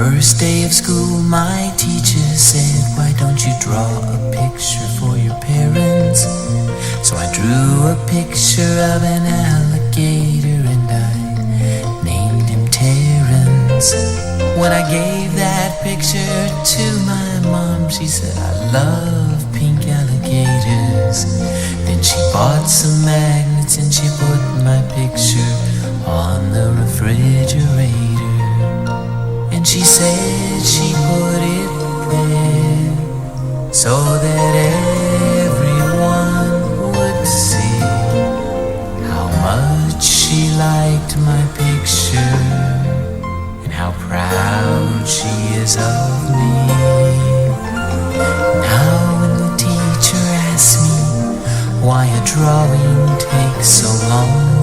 First day of school, my teacher said, "Why don't you draw a picture for your parents?" So I drew a picture of an alligator and I named him Terrence. When I gave that picture to my mom, she said, "I love pink alligators." Then she bought some magnets and she put my picture on the refrigerator. And she said she put it there so that everyone would see how much she liked my picture and how proud she is of me. Now when the teacher asks me why a drawing takes so long,